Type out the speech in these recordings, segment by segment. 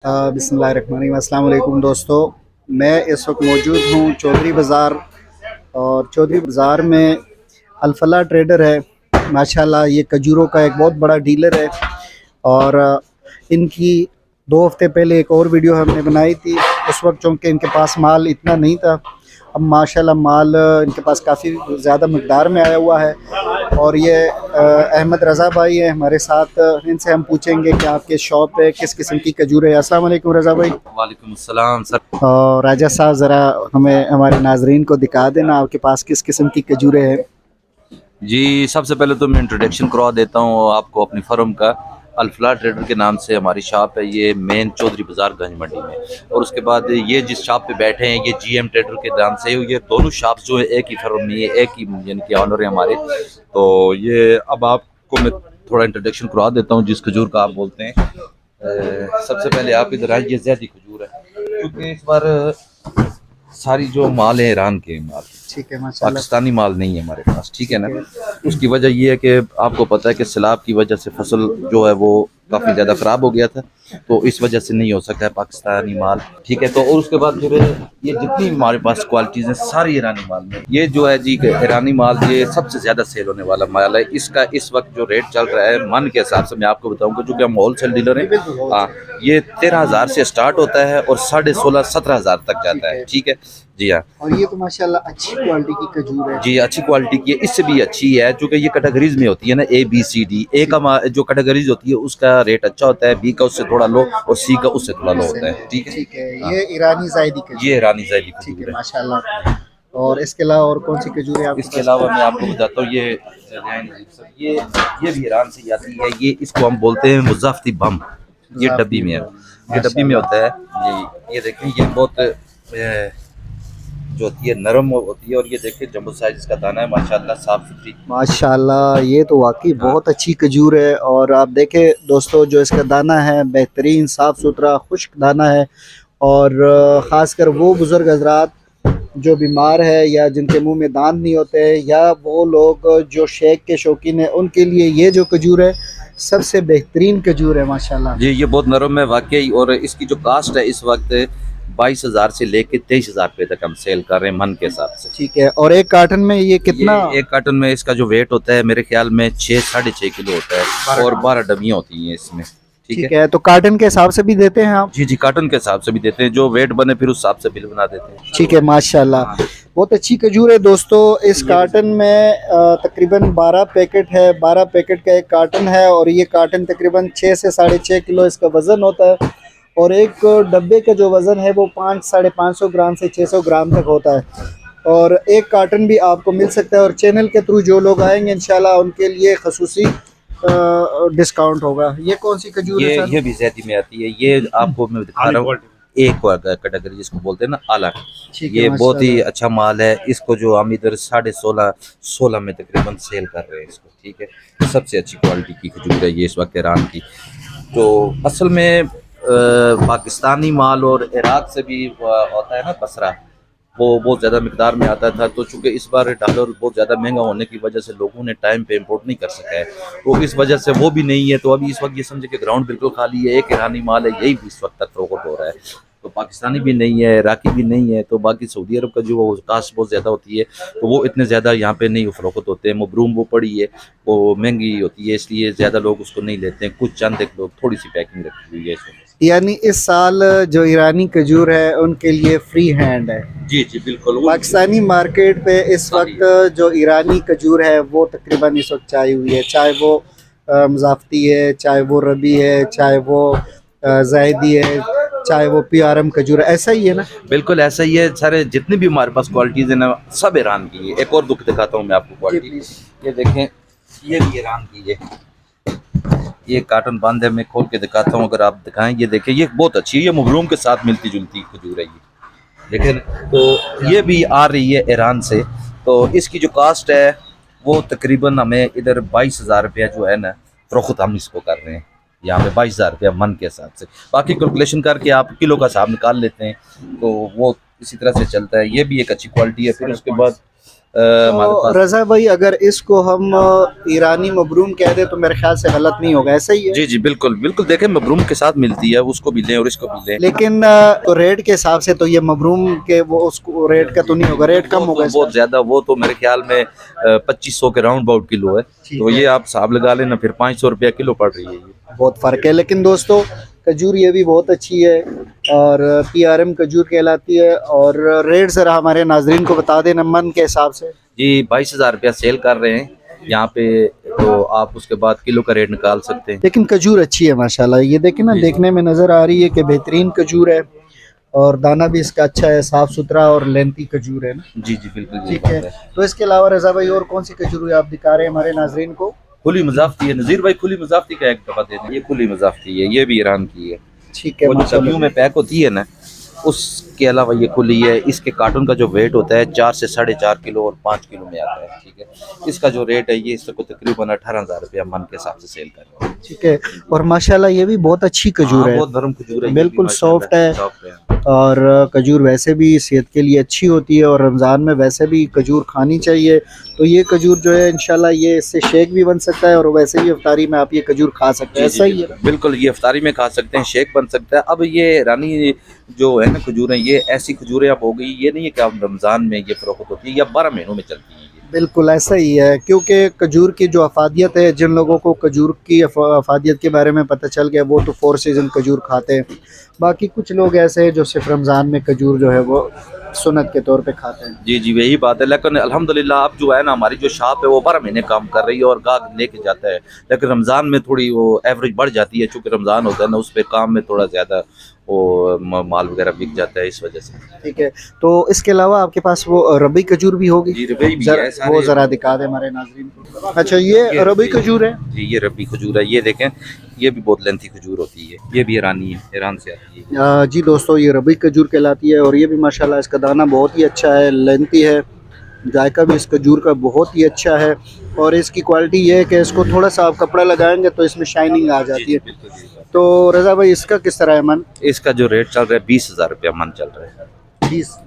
बिस्मिल्लाहिर्रहमानिर्रहीम। अस्सलाम वालेकुम दोस्तों। मैं इस वक्त मौजूद हूँ चौधरी बाज़ार, और चौधरी बाज़ार में अल्फला ट्रेडर है। माशाल्लाह ये खजूरों का एक बहुत बड़ा डीलर है। और इनकी 2 हफ्ते पहले एक और वीडियो हमने बनाई थी। उस वक्त चूँकि इनके पास माल इतना नहीं था, अब माशाल्लाह माल इनके पास काफ़ी ज़्यादा मकदार में आया हुआ है। और ये अहमद रज़ा भाई हैं हमारे साथ। इनसे हम पूछेंगे कि आपके शॉप पे किस किस्म की खजूर है। अस्सलाम वालेकुम रज़ा भाई। वालेकुम अस्सलाम सर। और राजा साहब, ज़रा हमें हमारे नाजरीन को दिखा देना आपके पास किस किस्म की खजूरें हैं। जी, सबसे पहले तो मैं इंट्रोडक्शन करवा देता हूँ आपको अपनी फर्म का। अल्फला ट्रेडर के नाम से हमारी शॉप है, ये मेन चौधरी बाज़ार गंज मंडी में। और उसके बाद ये जिस शॉप पे बैठे हैं ये जीएम ट्रेडर के नाम से। ये दोनों शॉप्स जो है एक ही फर्म में, ये एक ही यानी कि ऑनर है हमारे। तो ये अब आपको मैं थोड़ा इंट्रोडक्शन करवा देता हूँ जिस खजूर का आप बोलते हैं। सबसे पहले आप इधर आइए, ज़ैदी खजूर है क्योंकि इस बार सारी जो माल है ईरान के माल, ठीक है माशाल्लाह। पाकिस्तानी माल नहीं है हमारे पास, ठीक है ठीक ना। है। उसकी वजह ये है कि आपको पता है कि सैलाब की वजह से फसल जो है वो काफ़ी ज़्यादा ख़राब हो गया था, तो इस वजह से नहीं हो सकता है पाकिस्तानी माल, ठीक है। तो और उसके बाद फिर ये जितनी भी हमारे पास क्वालिटीज़ हैं सारी ईरानी माल में। ये जो है जी ईरानी माल ये सबसे ज़्यादा सेल होने वाला माल है। इसका इस वक्त जो रेट चल रहा है मन के हिसाब से मैं आपको बताऊँगा, जो कि हम होल सेल डीलर हैं। हाँ, ये 13,000 से स्टार्ट होता है और 16,500-17,000 तक जाता है, ठीक है। जी हाँ। और ये तो माशाल्लाह अच्छी क्वालिटी की खजूर है। जी, अच्छी क्वालिटी की है, इससे भी अच्छी है क्योंकि ये कैटेगरीज में होती है ना, ए बी सी डी। ए का जो कैटेगरीज होती है उसका रेट अच्छा होता है, बी का उससे थोड़ा लो और सी का उससे थोड़ा लो होता है, ठीक है। ठीक है। हाँ, ये ईरानी ज़ायदी ये खजूर है। रानी ज़ैदी ठीक है खजूर है। माशाल्लाह। और इसके अलावा और कौन सी खजूर है आपके इसके पास? अलावा मैं आपको बताता हूँ, ये भी ईरान से ही आती है। ये इसको हम बोलते हैं मुज़फ़्फ़ती बम। ये डब्बी में है, ये डब्बी में होता है। ये देखें, ये बहुत जो होती है नरम होती है। और ये देखिए जम्बो साइज इसका दाना है, माशाल्लाह साफ सुथरी। माशाल्लाह ये तो वाकई हाँ, बहुत अच्छी खजूर है। और आप देखें दोस्तों, जो इसका दाना है बेहतरीन साफ़ सुथरा खुश्क दाना है। और ख़ासकर वो बुज़ुर्ग हजरात जो बीमार है या जिनके मुंह में दांत नहीं होते, या वो लोग जो शेक के शौकीन हैं, उनके लिए ये जो खजूर है सबसे बेहतरीन खजूर है माशाल्लाह। जी, ये बहुत नरम है वाकई। और इसकी जो कास्ट है इस वक्त 22,000 से लेके 23,000 रुपये तक हम सेल कर रहे हैं मन के हिसाब से। ठीक है। और एक कार्टन में ये कितना? ये एक कार्टन में इसका जो वेट होता है मेरे ख्याल में 6-6.5 किलो होता है और 12 डमियाँ होती हैं इसमें, ठीक ठीक है। है। तो कार्टन के हिसाब से भी देते हैं आप? जी जी, कार्टन के हिसाब से भी देते हैं, जो वेट बने फिर उस हिसाब से बिल बना देते हैं। ठीक है माशाल्लाह। हाँ, बहुत अच्छी खजूर है दोस्तों। इस कार्टन में तकरीबन 12 पैकेट है। 12 पैकेट का एक कार्टन है, और ये कार्टन तकरीबन 6 से 6.5 किलो इसका वज़न होता है। और एक डब्बे का जो वज़न है वो 500-550 ग्राम से 600 ग्राम तक होता है। और एक कार्टन भी आपको मिल सकता है। और चैनल के थ्रू जो लोग आएंगे इंशाल्लाह उनके लिए खसूसी डिस्काउंट होगा। ये कौन सी खजूर है सर? ये भी जैदी में आती है। ये आपको मैं दिखा रहा हूँ, एक कैटेगरी जिसको बोलते हैं ना आला। ठीक है ये बहुत ही माशाल्लाह। अच्छा माल है। इसको जो हम इधर 16.5 में तकरीबन सेल कर रहे हैं इसको, ठीक है। ये सबसे अच्छी क्वालिटी की खजूर है ये इस वक्त ईरान की। तो असल में पाकिस्तानी माल और इराक से भी होता है ना बसरा, वो बहुत ज़्यादा मिकदार में आता था। तो चूंकि इस बार डॉलर बहुत ज़्यादा महंगा होने की वजह से लोगों ने टाइम पे इंपोर्ट नहीं कर सका है, तो इस वजह से वो भी नहीं है। तो अभी इस वक्त ये समझे कि ग्राउंड बिल्कुल खाली है, एक ईरानी माल है, यही भी इस वक्त तक फरोख्त हो रहा है। तो पाकिस्तानी भी नहीं है, इराकी भी नहीं है। तो बाकी सऊदी अरब का जो कास्ट बहुत ज़्यादा होती है, तो वो इतने ज़्यादा यहाँ पे नहीं फरोख्त होते हैं। मबरूम वो पड़ी है, वो महंगी होती है, इसलिए ज़्यादा लोग उसको नहीं लेते हैं। कुछ चंद एक लोग थोड़ी सी पैकिंग रखी हुई है इसमें। यानी इस साल जो ईरानी खजूर है उनके लिए फ्री हैंड है। जी जी बिल्कुल। पाकिस्तानी मार्केट पे इस वक्त जो ईरानी खजूर है वो तकरीबन इस वक्त छाई हुई है, चाहे वो मुज़ाफ़्ती है, चाहे वो रबी है, चाहे वो ज़ायदी है, चाहे वो PRM खजूर है। ऐसा ही है ना? बिल्कुल ऐसा ही है। सारे जितनी भी हमारे पास क्वालिटीज़ है ना, सब ईरान की है। एक और दुख दिखाता हूँ मैं आपको जी क्वालिटी। प्लीज़। ये देखें, ये भी ईरान की है। ये कार्टन बंद है, मैं खोल के दिखाता हूँ अगर आप दिखाएं। ये देखें, ये बहुत अच्छी है, ये मबरूम के साथ मिलती जुलती खजूर है ये, लेकिन तो ये भी आ रही है ईरान से। तो इसकी जो कास्ट है वो तकरीबन हमें इधर 22,000 रुपया जो है ना फ़रोख्त हम इसको कर रहे हैं यहाँ पे, 22,000 रुपया मन के हिसाब से। बाकी कैलकुलेशन करके आप किलो का हिसाब निकाल लेते हैं, तो वो इसी तरह से चलता है। ये भी एक अच्छी क्वालिटी है। फिर उसके बाद हमारे तो पास। रज़ा भाई, अगर इसको हम ईरानी मबरूम कह दें तो मेरे ख्याल से गलत नहीं होगा, ऐसा ही है? जी जी बिल्कुल बिल्कुल, देखें मबरूम के साथ मिलती है, उसको भी लें और इसको भी लें। लेकिन तो रेट के हिसाब से तो ये मबरूम के वो उसको रेट का तो नहीं होगा, रेट कम वो होगा तो इसका? बहुत ज्यादा, वो तो मेरे ख्याल में 2500 के राउंड अबाउट किलो है। ठीक तो है। ये आप हिसाब लगा लेना, फिर 500 रुपया किलो पड़ रही है ये। बहुत फ़र्क है। लेकिन दोस्तों, खजूर ये भी बहुत अच्छी है और PRM खजूर कहलाती है। और रेट ज़रा हमारे नाजरीन को बता देना मन के हिसाब से। जी 22,000 रुपया सेल कर रहे हैं यहाँ पे, तो आप उसके बाद किलो का रेट निकाल सकते हैं। लेकिन खजूर अच्छी है माशाल्लाह, ये देखें ना, जी। देखने में नज़र आ रही है कि बेहतरीन खजूर है और दाना भी इसका अच्छा है, साफ़ सुथरा और लेंथी खजूर है ना। जी जी बिल्कुल यही ठीक बात है। है। तो इसके अलावा रज़ा भाई और कौन सी खजूर आप दिखा रहे हैं हमारे नाजरीन को? खुली मुजाफ्ती है नज़ीर भाई, खुली मुजाफ्ती का एक दफा दे दें। ये खुली मुजाफ्ती है, ये भी ईरान की है। ठीक है वो जो माशाल्लाह। डब्बियों में पैक होती है ना, उसके अलावा ये खुली है। इसके कार्टून का जो वेट होता है 4 से 4.5 किलो और 5 किलो में आता है। ठीक है, इसका जो रेट है ये इसको तकरीबन 18,000 रुपया मन के हिसाब से सेल कर रहे हैं। ठीक है। और माशाल्लाह ये भी बहुत अच्छी खजूर हाँ, है, बहुत नरम खजूर है, ये भी बिल्कुल माशाल्लाह सॉफ्ट है। सॉफ्ट है। और खजूर वैसे भी सेहत के लिए अच्छी होती है और रमज़ान में वैसे भी खजूर खानी चाहिए। तो ये खजूर जो है इंशाल्लाह ये इससे शेक भी बन सकता है और वैसे भी इफ्तारी में आप ये खजूर खा सकते हैं, जी जी ऐसा ही है ना? बिल्कुल, ये इफ्तारी में खा सकते हैं, शेक बन सकता है। अब ये रानी जो है ना खजूरें, ये ऐसी खजूरें अब हो गई, ये नहीं है कि अब रमज़ान में ये फ़रोख्त होती है, या 12 महीनों में चलती है ये। बिल्कुल ऐसा ही है, क्योंकि खजूर की जो अफादियत है, जिन लोगों को खजूर की अफादियत के बारे में पता चल गया वो तो 4 सीज़न खजूर खाते हैं। बाकी कुछ लोग ऐसे हैं जो सिर्फ रमज़ान में खजूर जो है वो सुन्नत के तौर पे खाते हैं। जी जी यही बात है। लेकिन अल्हम्दुलिल्लाह अब जो है ना, हमारी जो शॉप है वो 12 महीने काम कर रही है और गाहक लेके जाता है। लेकिन रमज़ान में थोड़ी वो एवरेज बढ़ जाती है, चूँकि रमज़ान होता है ना, उस पे काम में थोड़ा ज़्यादा वो माल वगैरह बिक जाता है, इस वजह से। ठीक है। तो इसके अलावा आपके पास वो रबी खजूर भी होगी? जी रबी भी ज़रा है सारे। वो ज़रा दिखा दें हमारे नाज़रीन को। अच्छा, ये रबी खजूर है? जी ये रबी खजूर है, ये देखें, ये भी बहुत लेंथी खजूर होती है। ये भी ईरानी है, ईरान से आती है। जी दोस्तों, ये रबी खजूर कहलाती है और ये भी माशाल्लाह इसका दाना बहुत ही अच्छा है, लेंथी है, जायका भी इस खजूर का बहुत ही अच्छा है। और इसकी क्वालिटी ये है कि इसको थोड़ा सा आप कपड़ा लगाएंगे तो इसमें शाइनिंग आ जी जाती जी है। बिल्कुल यही बात तो रज़ा भाई, इसका किस तरह है मन? है। इसका जो रेट चल रहा है 20,000 रुपया मन चल रहा है।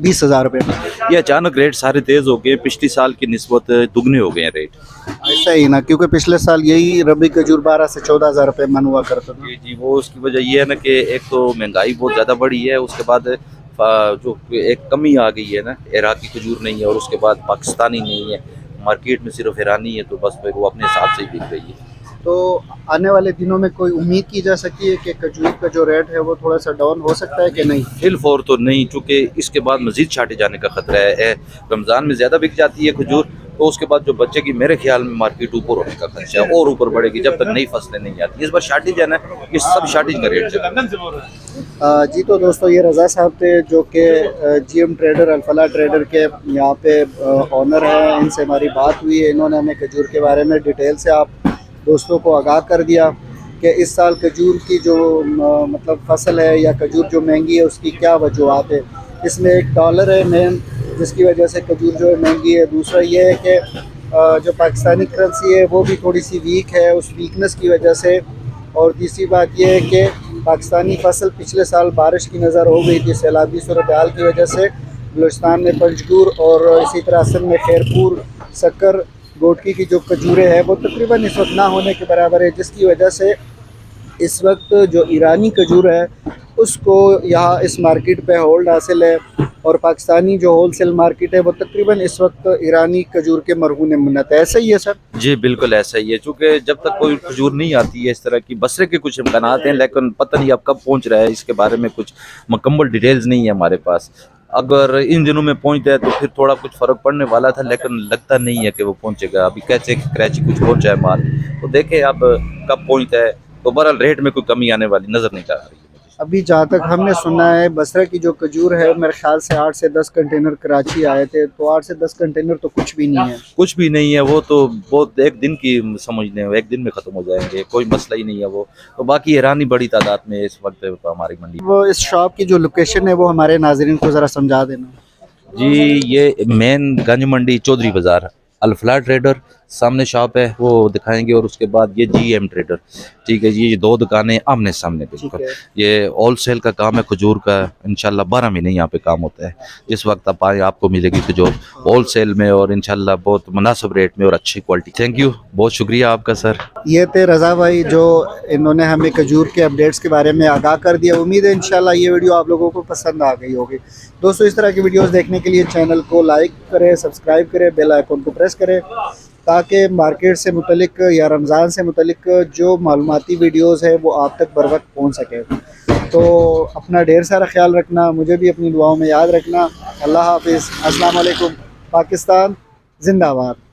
20,000 रुपये में? ये अचानक रेट सारे तेज हो गए, पिछली साल की निस्बत दुगने हो गए हैं रेट। ऐसा ही ना, क्योंकि पिछले साल यही रबी खजूर 12 से 14,000 रुपये मन हुआ करता था। जी जी, वो उसकी वजह ये है ना कि एक तो महंगाई बहुत ज़्यादा बढ़ी है, उसके बाद जो एक कमी आ गई है ना, इराकी खजूर नहीं है और उसके बाद पाकिस्तानी नहीं है, मार्केट में सिर्फ ईरानी है, तो बस फिर वो अपने हिसाब से ही बिक रही है। तो आने वाले दिनों में कोई उम्मीद की जा सकती है कि खजूर का जो रेट है वो थोड़ा सा डाउन हो सकता है कि नहीं? फिल फॉर तो नहीं, चूँकि इसके बाद मज़ीद छाटे जाने का खतरा है। रमज़ान में ज़्यादा बिक जाती है खजूर, तो उसके बाद जो बचेगी मेरे ख्याल में मार्केट ऊपर होने का खर्चा है और ऊपर बढ़ेगी जब तक नई फसलें नहीं आती। इस बार शार्टेज है ना, ये सब शार्टेज का रेट चल रहा है। जी तो दोस्तों, ये रज़ा साहब थे जो कि GM ट्रेडर, अल्फला ट्रेडर के यहाँ पे ऑनर हैं। इनसे हमारी बात हुई है, इन्होंने हमें खजूर के बारे में डिटेल से आप दोस्तों को आगाह कर दिया कि इस साल खजूर की जो मतलब फसल है या खजूर जो महंगी है उसकी क्या वजूहत है। इसमें एक डॉलर है मेन, जिसकी वजह से खजूर जो है महंगी है। दूसरा ये है कि जो पाकिस्तानी करेंसी है वो भी थोड़ी सी वीक है, उस वीकनेस की वजह से। और तीसरी बात यह है कि पाकिस्तानी फसल पिछले साल बारिश की नज़र हो गई थी, सैलाबी सूरत हाल की वजह से। बलूचिस्तान में पंजगूर और इसी तरह असम में खैरपुर, शक्कर, गोटकी की जो खजूरें हैं वो तकरीबन इस वक्त ना होने के बराबर है, जिसकी वजह से इस वक्त जो ईरानी खजूर है उसको यहाँ इस मार्केट पे होल्ड हासिल है। और पाकिस्तानी जो होलसेल मार्केट है वो तकरीबन इस वक्त ईरानी खजूर के मरहून मुन्नत है। ऐसा ही है सर? जी बिल्कुल ऐसा ही है, चूँकि जब तक कोई खजूर नहीं आती है इस तरह की, बसरे के कुछ इम्कानात हैं, लेकिन पता नहीं अब कब पहुंच रहा है, इसके बारे में कुछ मुकम्मल डिटेल्स नहीं है हमारे पास। अगर इन दिनों में पहुंचता है तो फिर थोड़ा कुछ फ़र्क पड़ने वाला था, लेकिन लगता नहीं है कि वो पहुंचेगा। अभी कैसे कराची कुछ पहुंचा है माल, तो देखें अब कब पहुंचता है। तो बहरहाल रेट में कोई कमी आने वाली नज़र नहीं आ रही है। अभी जहाँ तक हमने सुना है, बसरा की जो खजूर है मेरे ख्याल से 8 से 10 कंटेनर कराची आए थे, तो 8 से 10 कंटेनर तो कुछ भी नहीं है। कुछ भी नहीं है, वो तो बहुत एक दिन की समझ लें, एक दिन में ख़त्म हो जाएंगे, कोई मसला ही नहीं है वो। तो बाकी ईरानी बड़ी तादाद में इस वक्त हमारी मंडी। वो इस शॉप की जो लोकेशन है वो हमारे नाजरीन को ज़रा समझा देना। जी ये मेन गंज मंडी चौधरी बाज़ार, अल्फला ट्रेडर, सामने शॉप है वो दिखाएंगे, और उसके बाद ये GM ट्रेडर, ठीक है जी, ये 2 दुकानें आमने सामने बिल्कुल। ठीक है। ये होलसेल का काम है खजूर का, इंशाल्लाह 12 महीने यहाँ पे काम होता है। जिस वक्त आप आए आपको मिलेगी खजूर होलसेल में, और इंशाल्लाह बहुत मुनासिब रेट में और अच्छी क्वालिटी। थैंक यू, बहुत शुक्रिया आपका सर। ये थे रज़ा भाई जो इन्होंने हमें खजूर के अपडेट्स के बारे में आगाह कर दिया। उम्मीद है इंशाल्लाह ये वीडियो आप लोगों को पसंद आ गई होगी। दोस्तों, इस तरह की वीडियोस देखने के लिए चैनल को लाइक करें, सब्सक्राइब करें, बेल आइकन को प्रेस करें, ताकि मार्केट से मुतलिक या रमज़ान से मुतलिक जो मालूमाती वीडियोस है वो आप तक बर वक्त पहुँच सके। तो अपना ढेर सारा ख्याल रखना, मुझे भी अपनी दुआओं में याद रखना। अल्लाह हाफिज़। अस्सलाम वालेकुम। पाकिस्तान जिंदाबाद।